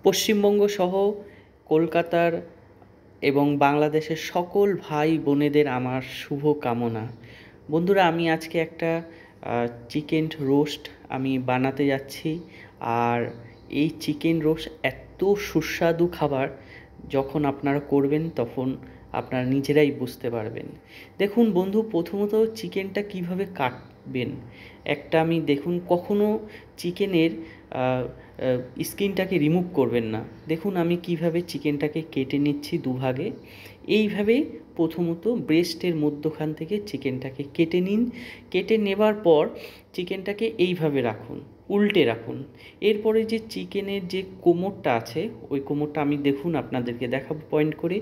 পশ্চিমবঙ্গ সহ কলকাতার এবং বাংলাদেশের সকল ভাই বোনেদের আমার শুভ কামনা। বন্ধুরা, আমি আজকে একটা চিকেন রোস্ট আমি বানাতে যাচ্ছি। আর এই চিকেন রোস্ট এত সুস্বাদু খাবার, যখন আপনারা করবেন তখন আপনারা নিজেরাই বুঝতে পারবেন। দেখুন বন্ধু, প্রথমত চিকেনটা কিভাবে কাটবেন। একটা আমি দেখুন, কখনো চিকেনের স্কিনটাকে রিমুভ করবেন না। দেখুন আমি কিভাবে চিকেনটাকে কেটে নিচ্ছি দুভাগে। এইভাবে প্রথমত ব্রেস্টের মধ্যখান থেকে চিকেনটাকে কেটে নিন। কেটে নেবার পর চিকেনটাকে এইভাবে রাখুন, উল্টে রাখুন। এরপরে যে চিকেনের যে কোমরটা আছে, ওই কোমরটা আমি দেখুন আপনাদেরকে দেখাবো পয়েন্ট করে।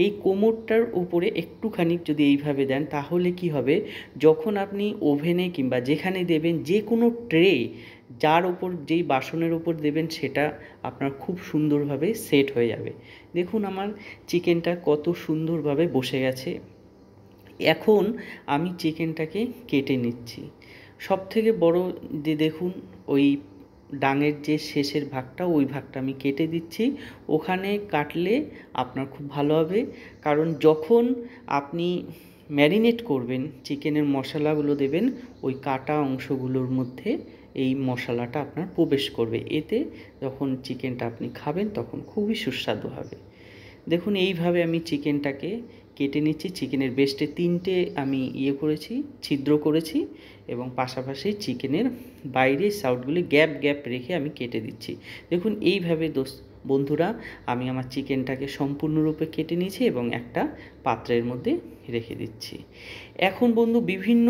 এই কোমরটার উপরে একটুখানি যদি এইভাবে দেন, তাহলে কি হবে, যখন আপনি ওভেনে কিংবা যেখানে দেবেন, যে কোনো ট্রে যার ওপর যেই বাসনের ওপর দেবেন, সেটা আপনার খুব সুন্দরভাবে সেট হয়ে যাবে। দেখুন আমার চিকেনটা কত সুন্দরভাবে বসে গেছে। এখন আমি চিকেনটাকে কেটে নিচ্ছি। সবথেকে বড় যে দেখুন, ওই ডাঙের যে শেষের ভাগটা, ওই ভাগটা আমি কেটে দিচ্ছি। ওখানে কাটলে আপনার খুব ভালো হবে, কারণ যখন আপনি ম্যারিনেট করবেন, চিকেনের মশলাগুলো দেবেন, ওই কাটা অংশগুলোর মধ্যে এই মশলাটা আপনার প্রবেশ করবে। এতে যখন চিকেনটা আপনি খাবেন তখন খুবই সুস্বাদু হবে। দেখুন এইভাবে আমি চিকেনটাকে কেটে নিচ্ছি। চিকেনের ব্রেস্টে 3টে আমি করেছি, ছিদ্র করেছি, এবং পাশাপাশি চিকেনের বাইরে সাইডগুলি গ্যাপ গ্যাপ রেখে আমি কেটে দিচ্ছি। দেখুন এইভাবে বন্ধুরা, আমি আমার চিকেনটাকে সম্পূর্ণরূপে কেটে নিয়েছি এবং একটা পাত্রের মধ্যে রেখে দিচ্ছি। এখন বন্ধু, বিভিন্ন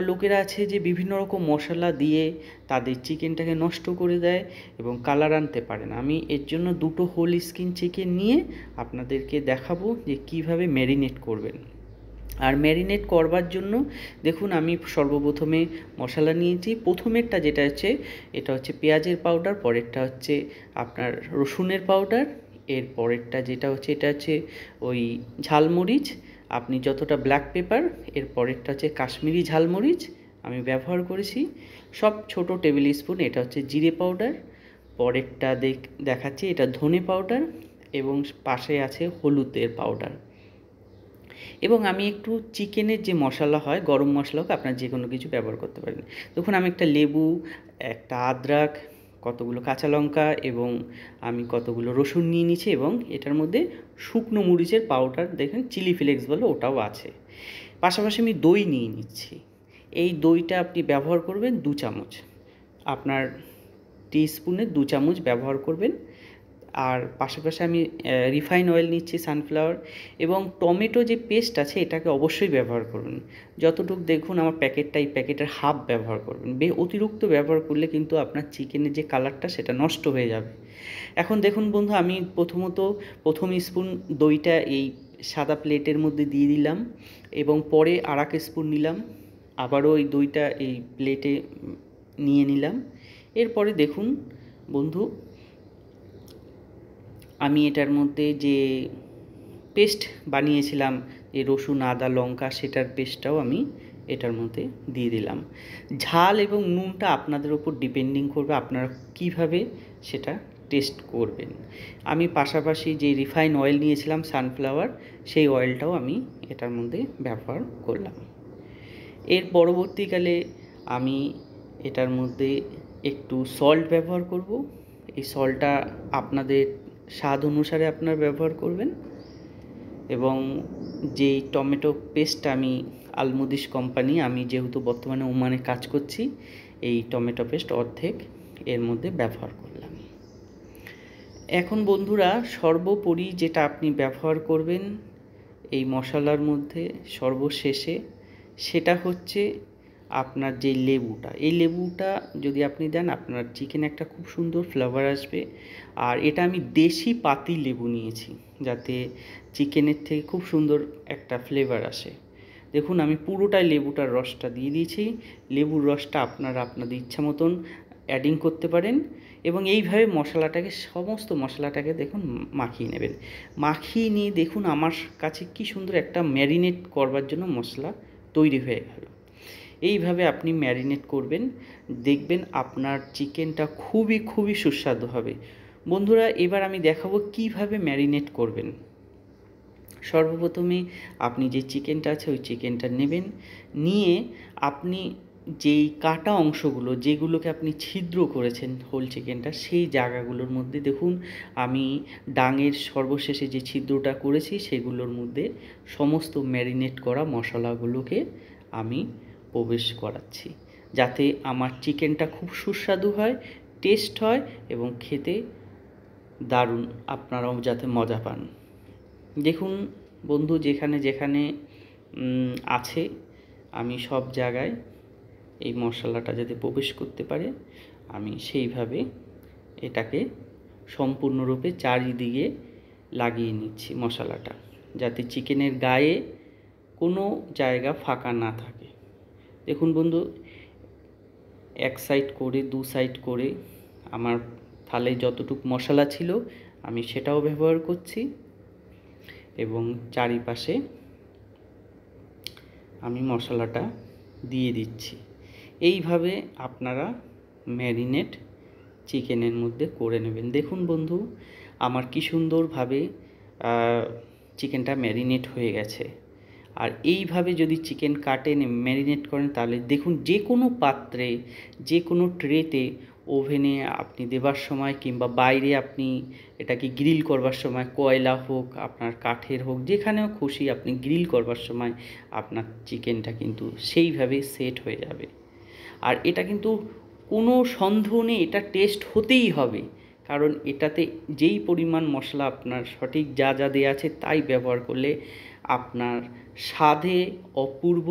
লোকেরা আছে যে বিভিন্ন রকম মশলা দিয়ে তাদের চিকেনটাকে নষ্ট করে দেয় এবং কালার আনতে পারে না। আমি এর জন্য 2টো হোল স্কিন চিকেন নিয়ে আপনাদেরকে দেখাবো যে কিভাবে ম্যারিনেট করবেন। আর ম্যারিনেট করবার জন্য দেখুন আমি সর্বপ্রথমে মশলা নিয়েছি। প্রথমেরটা যেটা হচ্ছে, এটা হচ্ছে পেঁয়াজের পাউডার, পরেরটা হচ্ছে আপনার রসুনের পাউডার, এর পরেরটা যেটা হচ্ছে, এটা হচ্ছে ওই ঝালমরিচ, আপনি যতটা ব্ল্যাক পেপার, এর পরেরটা হচ্ছে কাশ্মীরি ঝালমরিচ আমি ব্যবহার করেছি সব ছোট টেবিল স্পুন। এটা হচ্ছে জিরে পাউডার, পরেরটা দেখাচ্ছি, এটা ধনে পাউডার, এবং পাশে আছে হলুদের পাউডার। এবং আমি একটু চিকেনের যে মশলা হয়, গরম মশলা হোক, আপনার যে কোনো কিছু ব্যবহার করতে পারেন। দেখুন আমি একটা লেবু, একটা আদরক, কতগুলো কাঁচা লঙ্কা এবং আমি কতগুলো রসুন নিয়ে নিয়েছি, এবং এটার মধ্যে শুকনো মরিচের পাউডার, দেখেন চিলি ফ্লেক্স বলে, ওটাও আছে। পাশাপাশি আমি দই নিয়ে নিচ্ছি। এই দইটা আপনি ব্যবহার করবেন 2 চামচ, আপনার টিস্পুনে 2 চামচ ব্যবহার করবেন। আর পাশাপাশি আমি রিফাইন অয়েল নিচ্ছি, সানফ্লাওয়ার, এবং টমেটো যে পেস্ট আছে এটাকে অবশ্যই ব্যবহার করবেন। যতটুকু দেখুন আমার প্যাকেটটা, এই প্যাকেটের হাফ ব্যবহার করবেন। অতিরিক্ত ব্যবহার করলে কিন্তু আপনার চিকেনের যে কালারটা সেটা নষ্ট হয়ে যাবে। এখন দেখুন বন্ধু, আমি প্রথম স্পুন দইটা এই সাদা প্লেটের মধ্যে দিয়ে দিলাম, এবং পরে আরেক স্পুন নিলাম, আবারও এই দইটা এই প্লেটে নিয়ে নিলাম। এরপরে দেখুন বন্ধু, আমি এটার মধ্যে যে পেস্ট বানিয়েছিলাম, এই রসুন আদা লঙ্কা, সেটার পেস্টটাও আমি এটার মধ্যে দিয়ে দিলাম। ঝাল এবং নুনটা আপনাদের উপর ডিপেন্ডিং করবে, আপনারা কিভাবে সেটা টেস্ট করবেন। আমি পাশাপাশি যে রিফাইন অয়েল নিয়েছিলাম সানফ্লাওয়ার, সেই অয়েলটাও আমি এটার মধ্যে ব্যবহার করলাম। এর পরবর্তীকালে আমি এটার মধ্যে একটু সল্ট ব্যবহার করব। এই সল্টটা আপনাদের স্বাদ অনুসারে আপনারা ব্যবহার করবেন। এবং যেই টমেটো পেস্টটা আমি আলমুদিস কোম্পানি, আমি যেহেতু বর্তমানে ওমানে কাজ করছি, এই টমেটো পেস্ট অর্ধেক এর মধ্যে ব্যবহার করলাম। এখন বন্ধুরা, সর্বোপরি যেটা আপনি ব্যবহার করবেন এই মশলার মধ্যে সর্বশেষে, সেটা হচ্ছে আপনার যে লেবুটা। এই লেবুটা যদি আপনি দেন, আপনার চিকেনে একটা খুব সুন্দর ফ্লেভার আসবে। আর এটা আমি দেশি পাতি লেবু নিয়েছি, যাতে চিকেনের থেকে খুব সুন্দর একটা ফ্লেভার আসে। দেখুন আমি পুরোটাই লেবুটার রসটা দিয়ে দিয়েছি। লেবুর রসটা আপনারা আপনাদের ইচ্ছা মতন অ্যাডিং করতে পারেন, এবং এইভাবে সমস্ত মশলাটাকে দেখুন মাখিয়ে নেবেন। মাখিয়ে নিয়ে দেখুন আমার কাছে কি সুন্দর একটা ম্যারিনেট করবার জন্য মশলা তৈরি হয়ে গেল। এইভাবে আপনি ম্যারিনেট করবেন, দেখবেন আপনার চিকেনটা খুবই খুবই সুস্বাদু হবে। বন্ধুরা, এবার আমি দেখাবো কিভাবে ম্যারিনেট করবেন। সর্বপ্রথমে আপনি যে চিকেনটা আছে ওই চিকেনটা নেবেন, নিয়ে আপনি যেই কাটা অংশগুলো যেগুলোকে আপনি ছিদ্র করেছেন হোল চিকেনটা, সেই জায়গাগুলোর মধ্যে দেখুন আমি ডাঙের সর্বশেষে যে ছিদ্রটা করেছি সেগুলোর মধ্যে সমস্ত ম্যারিনেট করা মশলাগুলোকে আমি প্রবেশ করাচ্ছি, যাতে আমার চিকেনটা খুব সুস্বাদু হয়, টেস্ট হয় এবং খেতে দারুণ, আপনারাও যাতে মজা পান। দেখুন বন্ধু, যেখানে যেখানে আছে আমি সব জায়গায় এই মশলাটা যাতে প্রবেশ করতে পারে আমি সেইভাবে এটাকে সম্পূর্ণরূপে চারিদিকে লাগিয়ে নিচ্ছি মশলাটা, যাতে চিকেনের গায়ে কোনো জায়গা ফাঁকা না থাকে। দেখুন বন্ধু, এক সাইড করে দু সাইড করে আমার থালায় যতটুকু মশলা ছিল আমি সেটাও ব্যবহার করছি এবং চারিপাশে আমি মশলাটা দিয়ে দিচ্ছি। এইভাবে আপনারা ম্যারিনেট চিকেনের মধ্যে করে নেবেন। দেখুন বন্ধু, আমার কি সুন্দরভাবে চিকেনটা ম্যারিনেট হয়ে গেছে। আর এইভাবে যদি চিকেন কাটেন ম্যারিনেট করেন তাহলে দেখুন যে কোনো পাত্রে, যে কোনো ট্রেতে, ওভেনে আপনি দেবার সময় কিংবা বাইরে আপনি এটাকে গ্রিল করবার সময়, কয়লা হোক আপনার কাঠের হোক, যেখানেও খুশি আপনি গ্রিল করবার সময় আপনার চিকেনটা কিন্তু সেইভাবে সেট হয়ে যাবে। আর এটা কিন্তু কোনো সন্দেহ নেই, এটা টেস্ট হতেই হবে, কারণ এটাতে যেই পরিমাণ মশলা আপনার সঠিক যা যা দেওয়া আছে তাই ব্যবহার করলে আপনার স্বাদে অপূর্ব,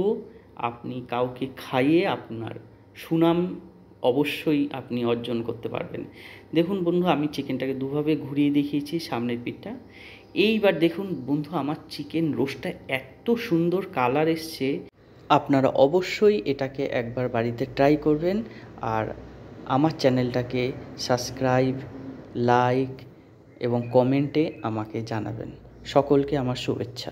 আপনি কাউকে খাইয়ে আপনার সুনাম অবশ্যই আপনি অর্জন করতে পারবেন। দেখুন বন্ধু, আমি চিকেনটাকে দুভাবে ঘুরিয়ে দেখিয়েছি সামনের পিঠটা। এইবার দেখুন বন্ধু, আমার চিকেন রোস্টটা এত সুন্দর কালার এসছে, আপনারা অবশ্যই এটাকে একবার বাড়িতে ট্রাই করবেন। আর আমার চ্যানেলটাকে সাবস্ক্রাইব, লাইক এবং কমেন্টে আমাকে জানাবেন। সকলকে আমার শুভেচ্ছা।